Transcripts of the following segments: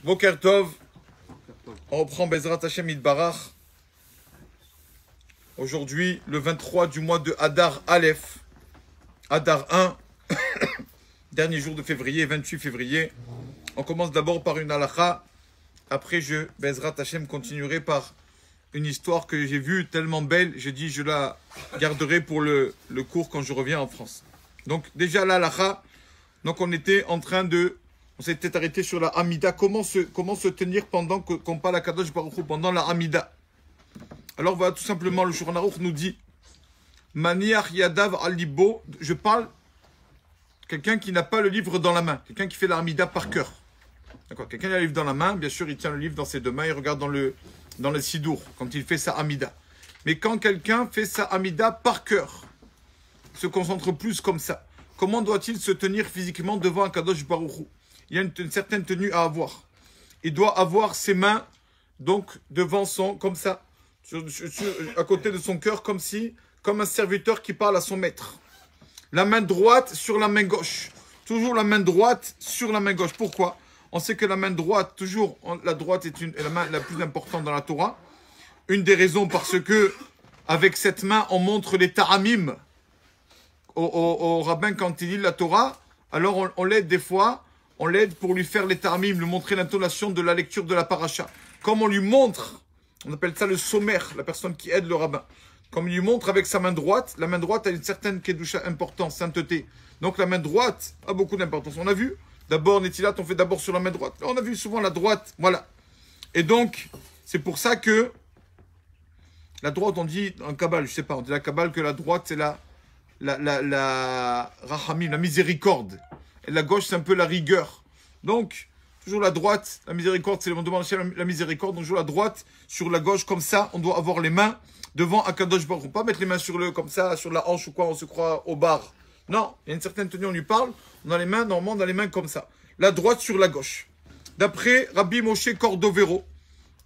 Boker Tov, on reprend Bezrat Hashem Yitbarach. Aujourd'hui, le 23 du mois de Hadar Aleph, Hadar 1, dernier jour de février, 28 février. On commence d'abord par une halakha. Après, Bezrat Hashem, continuerai par une histoire que j'ai vue tellement belle. J'ai dit, je la garderai pour le cours quand je reviens en France. Donc, déjà, la halakha. Donc, on s'était arrêté sur la Hamida. Comment se tenir pendant qu'on parle à Kadosh Baruch Hu, pendant la Hamida. Alors, voilà, tout simplement, le Shulchan Aruch nous dit Maniach Yadav Alibo. Je parle quelqu'un qui n'a pas le livre dans la main, quelqu'un qui fait la Hamida par cœur. D'accord. Quelqu'un qui a le livre dans la main, bien sûr, il tient le livre dans ses deux mains, il regarde dans le Sidour, quand il fait sa Hamida. Mais quand quelqu'un fait sa Hamida par cœur, il se concentre plus comme ça. Comment doit-il se tenir physiquement devant un Kadosh Baruch Hu? Il y a une certaine tenue à avoir. Il doit avoir ses mains, donc, devant comme ça, à côté de son cœur, comme un serviteur qui parle à son maître. La main droite sur la main gauche. Toujours la main droite sur la main gauche. Pourquoi? On sait que la main droite, la droite est la main la plus importante dans la Torah. Une des raisons parce que, avec cette main, on montre les taramim au rabbin quand il lit la Torah. Alors on l'aide des fois, on l'aide pour lui faire les taramim, lui montrer l'intonation de la lecture de la paracha. Comme on lui montre, on appelle ça le sommaire, la personne qui aide le rabbin. Comme il lui montre avec sa main droite, la main droite a une certaine kedusha importance, sainteté. Donc la main droite a beaucoup d'importance. On a vu, d'abord Netilat, on fait d'abord sur la main droite. On a vu souvent la droite, voilà. Et donc, c'est pour ça que la droite, on dit en Kabbale, je sais pas, on dit la Kabbale que la droite c'est la rahamim, la miséricorde. Et la gauche, c'est un peu la rigueur. Donc, toujours la droite, la miséricorde, c'est on demande la miséricorde. Donc, toujours la droite sur la gauche, comme ça, on doit avoir les mains devant Akadosh Baruch Hu. Pas mettre les mains comme ça, sur la hanche ou quoi, on se croit au bar. Non, il y a une certaine tenue, on lui parle, on a les mains, normalement, on a les mains comme ça. La droite sur la gauche. D'après Rabbi Moshe Cordovero,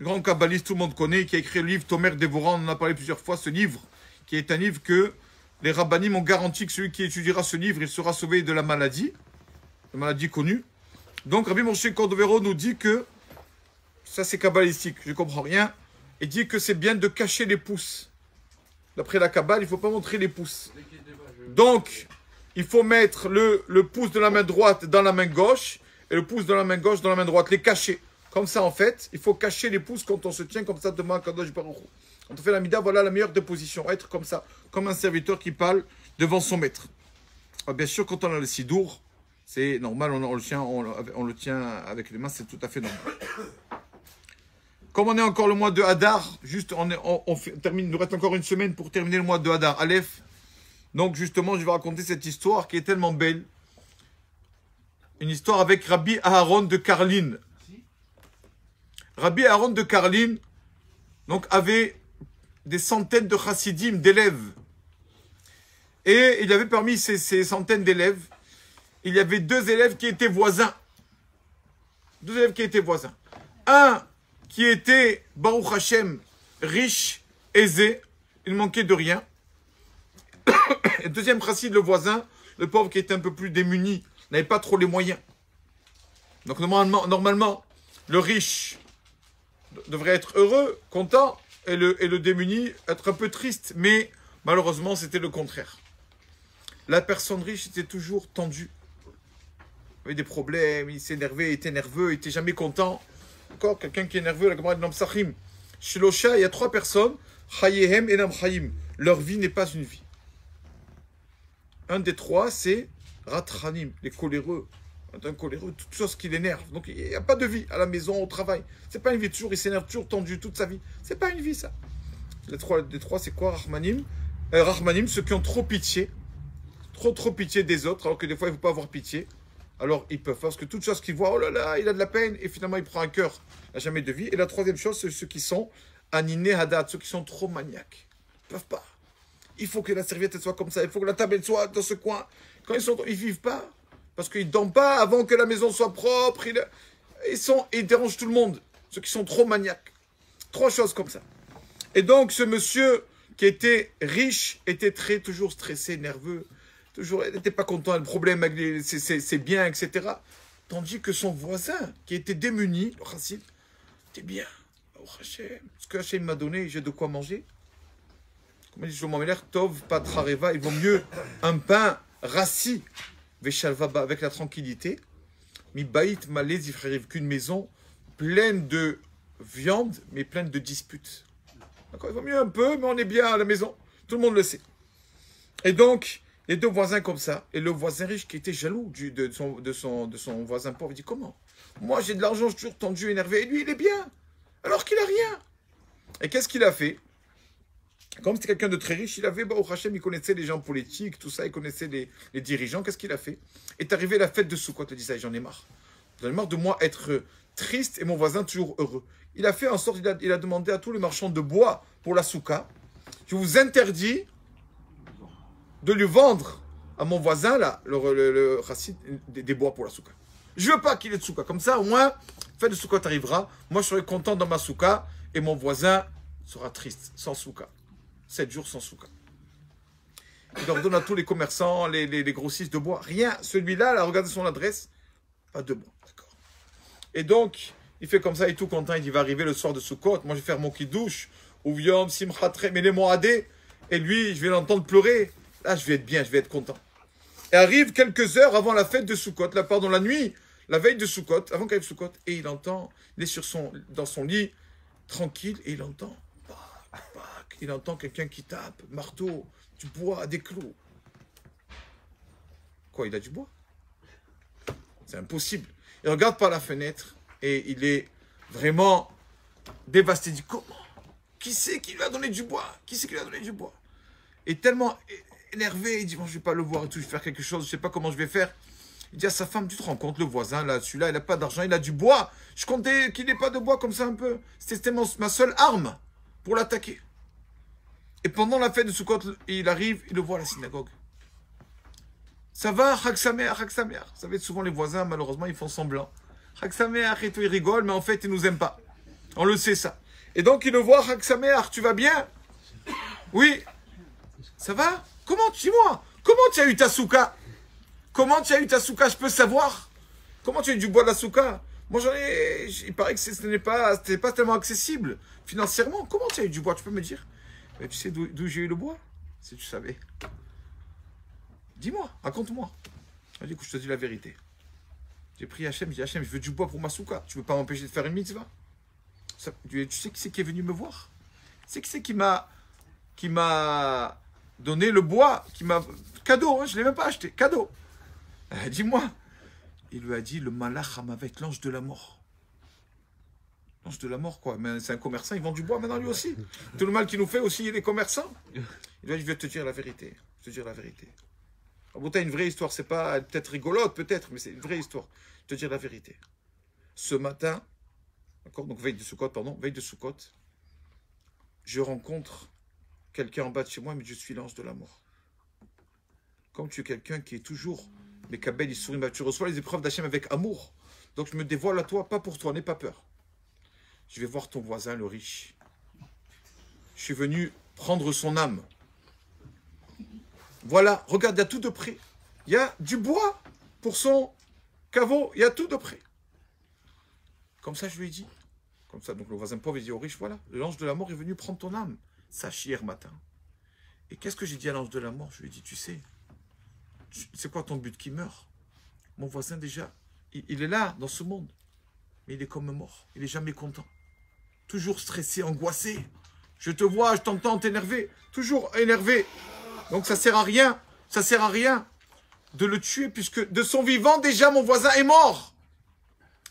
grand kabbaliste, tout le monde connaît, qui a écrit le livre Tomer Dévorant, on en a parlé plusieurs fois, ce livre, qui est un livre que les rabbanim ont garanti que celui qui étudiera ce livre, il sera sauvé de la maladie connue. Donc Rabbi Moshe Cordovero nous dit que, ça c'est kabbalistique, je ne comprends rien, il dit que c'est bien de cacher les pouces. D'après la Kabbale, il ne faut pas montrer les pouces. Donc, il faut mettre le pouce de la main droite dans la main gauche, et le pouce de la main gauche dans la main droite, les cacher. Comme ça, en fait, il faut cacher les pouces quand on se tient comme ça devant Kadosh Baruch Hu. Quand on fait la mida, voilà la meilleure des positions. Être comme ça, comme un serviteur qui parle devant son maître. Alors, bien sûr, quand on a le sidour, c'est normal, on le tient avec les mains, c'est tout à fait normal. Comme on est encore le mois de Hadar, juste on termine, il nous reste encore une semaine pour terminer le mois de Hadar, Aleph. Donc justement, je vais raconter cette histoire qui est tellement belle. Une histoire avec Rabbi Aharon de Karlin. Rabbi Aharon de Karlin donc, avait des centaines de chassidim, d'élèves. Et il y avait parmi ces centaines d'élèves, il y avait deux élèves qui étaient voisins. Deux élèves qui étaient voisins. Un qui était, Baruch Hashem, riche, aisé, il ne manquait de rien. Et deuxième chassid, le voisin, le pauvre qui était un peu plus démuni, n'avait pas trop les moyens. Donc normalement, le riche devrait être heureux, content, et le démuni être un peu triste. Mais malheureusement, c'était le contraire. La personne riche était toujours tendue. Il avait des problèmes, il s'énervait, il était nerveux, il n'était jamais content. Encore quelqu'un qui est nerveux, la Gemara de Namsachim. Chez Losha, il y a trois personnes. Chayehem et Namchaim. Leur vie n'est pas une vie. Un des trois, c'est Ratranim, les coléreux. Un coléreux, toute chose qui l'énerve. Donc il n'y a pas de vie à la maison, au travail. C'est pas une vie. Toujours, il s'énerve, toujours tendu toute sa vie. C'est pas une vie, ça. Les trois, c'est quoi? Rahmanim, ceux qui ont trop pitié. Trop pitié des autres, alors que des fois, il ne faut pas avoir pitié. Alors, ils peuvent, parce que toute chose qu'ils voient, oh là là, il a de la peine, et finalement, il prend un cœur, il n'a jamais de vie. Et la troisième chose, c'est ceux qui sont animés hadat, ceux qui sont trop maniaques. Ils ne peuvent pas. Il faut que la serviette elle soit comme ça, il faut que la table elle soit dans ce coin. Quand ils ne vivent pas, parce qu'ils ne dorment pas avant que la maison soit propre, ils dérangent tout le monde. Ceux qui sont trop maniaques. Trois choses comme ça. Et donc, ce monsieur qui était riche était toujours stressé, nerveux. Toujours, il n'était pas content, le problème avec ses biens, etc. Tandis que son voisin, qui était démuni, le chassid, était bien. Oh Hachem, ce que Hachem m'a donné, j'ai de quoi manger. Comme dit Shlomo Ameler, Tov Patrareva, il vaut mieux un pain rassis, Veshalva, avec la tranquillité, Mi Baït Malé Zifreriv, qu'une maison pleine de viande, mais pleine de disputes. D'accord, il vaut mieux un peu, mais on est bien à la maison. Tout le monde le sait. Et donc, les deux voisins comme ça, et le voisin riche qui était jaloux de son voisin pauvre, il dit, comment? Moi, j'ai de l'argent, je suis toujours tendu, énervé, et lui, il est bien, alors qu'il n'a rien. Et qu'est-ce qu'il a fait? Comme c'était quelqu'un de très riche, il avait, au Hachem, il connaissait les gens politiques, tout ça, il connaissait les dirigeants. Qu'est-ce qu'il a fait? Est arrivé la fête de Sukkot, il dit ça, j'en ai marre. J'en ai marre de moi être triste et mon voisin toujours heureux. Il a fait en sorte, il a demandé à tous les marchands de bois pour la Soukha, je vous interdis de lui vendre à mon voisin, là, le chassid, des bois pour la Soukha. Je veux pas qu'il ait de Soukha. Comme ça, au moins, fête de Sukkot arrivera, moi je serai content dans ma Soukha et mon voisin sera triste, sans Soukha. 7 jours sans Soukha. Il ordonne à tous les commerçants, les grossistes de bois. Rien. Celui-là, là, regardez son adresse. Pas de bois. D'accord. Et donc, il fait comme ça, il est tout content. Il dit, il va arriver le soir de Sukkot. Moi, je vais faire mon kiddush. Ouviom, simchatre, mais les moadé. Et lui, je vais l'entendre pleurer. Là, je vais être bien, je vais être content. Et arrive quelques heures avant la fête de Sukkot, là, pardon, la nuit, la veille de Sukkot, avant qu'elle Sukkot. Et il entend, il est dans son lit, tranquille, et il entend. Il entend quelqu'un qui tape, marteau, du bois, des clous. Quoi, il a du bois? C'est impossible. Il regarde par la fenêtre et il est vraiment dévasté. Il dit, comment? Qui c'est qui lui a donné du bois? Qui c'est qui lui a donné du bois? Et tellement énervé, il dit, bon, je ne vais pas le voir et tout, je vais faire quelque chose, je ne sais pas comment je vais faire. Il dit à sa femme, tu te rends compte, le voisin, là, celui-là, il n'a pas d'argent, il a du bois. Je comptais qu'il n'ait pas de bois comme ça un peu. C'était ma seule arme pour l'attaquer. Et pendant la fête de Sukkot, il arrive, il le voit à la synagogue. Ça va, Chag Sameach, Chag Sameach. Vous savez, souvent les voisins, malheureusement, ils font semblant. Chag Sameach et tout, ils rigolent, mais en fait, ils nous aiment pas. On le sait, ça. Et donc, il le voit, Chag Sameach, tu vas bien? Oui. Ça va? Comment, dis-moi, comment tu as eu ta soukha? Comment tu as eu ta soukha? Je peux savoir? Comment tu as eu du bois de la soukha? Moi, j'en ai... Il paraît que ce n'est pas tellement accessible financièrement. Comment tu as eu du bois? Tu peux me dire? Mais tu sais d'où j'ai eu le bois? Si tu savais. Dis-moi, raconte-moi. Elle dit, écoute, je te dis la vérité. J'ai pris Hachem, j'ai dit, Hachem, je veux du bois pour ma soukha. Tu ne veux pas m'empêcher de faire une mitzvah? Tu sais qui c'est qui est venu me voir? Tu sais qui c'est qui m'a donné le bois, qui m'a... Cadeau, hein, je ne l'ai même pas acheté. Cadeau. Dis-moi. Il lui a dit, le malach avec l'ange de la mort. L'ange de la mort, quoi. Mais c'est un commerçant, il vend du bois maintenant lui aussi. Tout le mal qu'il nous fait aussi, il est commerçant. Il lui a dit, je vais te dire la vérité. Je vais te dire la vérité. Bon, t'as une vraie histoire, c'est pas peut-être rigolote, peut-être, mais c'est une vraie histoire. Je vais te dire la vérité. Ce matin, d'accord, donc veille de Sukkot, je rencontre quelqu'un en bas de chez moi, mais je suis l'ange de la mort. Comme tu es quelqu'un qui est toujours, mais Kabel, il sourit, tu reçois les épreuves d'Hachem avec amour. Donc je me dévoile à toi, pas pour toi, n'aie pas peur. Je vais voir ton voisin, le riche. Je suis venu prendre son âme. Voilà, regarde, il y a tout de près. Il y a du bois pour son caveau, il y a tout de près. Comme ça, je lui ai dit. Comme ça, donc le voisin pauvre, il dit au riche, voilà, l'ange de la mort est venu prendre ton âme. Sache hier matin. Et qu'est-ce que j'ai dit à l'ange de la mort? Je lui ai dit, tu sais, c'est quoi ton but qui meurt? Mon voisin, déjà, il est là, dans ce monde. Mais il est comme mort. Il n'est jamais content. Toujours stressé, angoissé. Je te vois, je t'entends t'énerver. Toujours énervé. Donc ça sert à rien. Ça sert à rien de le tuer puisque de son vivant, déjà, mon voisin est mort.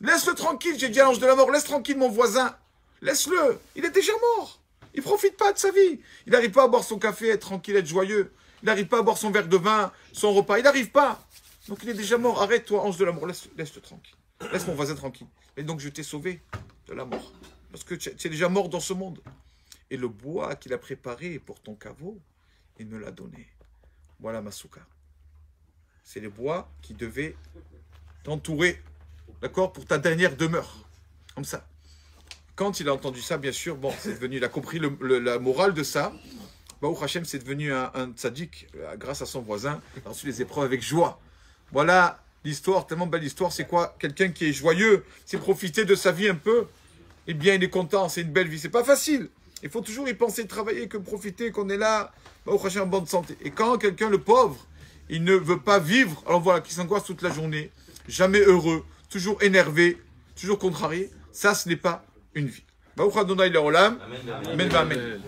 Laisse-le tranquille, j'ai dit à l'ange de la mort. Laisse tranquille mon voisin. Laisse-le. Il est déjà mort. Il ne profite pas de sa vie. Il n'arrive pas à boire son café, être tranquille, être joyeux. Il n'arrive pas à boire son verre de vin, son repas. Il n'arrive pas. Donc il est déjà mort. Arrête, toi, ange de la mort. Laisse-le tranquille. Laisse mon voisin tranquille. Et donc je t'ai sauvé de la mort. Parce que tu es déjà mort dans ce monde. Et le bois qu'il a préparé pour ton caveau, il me l'a donné. Voilà ma soukha. C'est les bois qui devaient t'entourer, d'accord, pour ta dernière demeure. Comme ça. Quand il a entendu ça, bien sûr, bon, c'est devenu, il a compris la morale de ça. Baruch Hashem, c'est devenu un tzaddik grâce à son voisin. Il a reçu les épreuves avec joie. Voilà l'histoire, tellement belle histoire, c'est quoi? Quelqu'un qui est joyeux, c'est profiter de sa vie un peu. Eh bien, il est content, c'est une belle vie. C'est pas facile. Il faut toujours y penser, travailler, que profiter, qu'on est là, au prochain en bonne santé. Et quand quelqu'un, le pauvre, il ne veut pas vivre, alors voilà, qui s'angoisse toute la journée, jamais heureux, toujours énervé, toujours contrarié, ça, ce n'est pas une vie. Baruch Adonai Le'olam. Amen. Amen.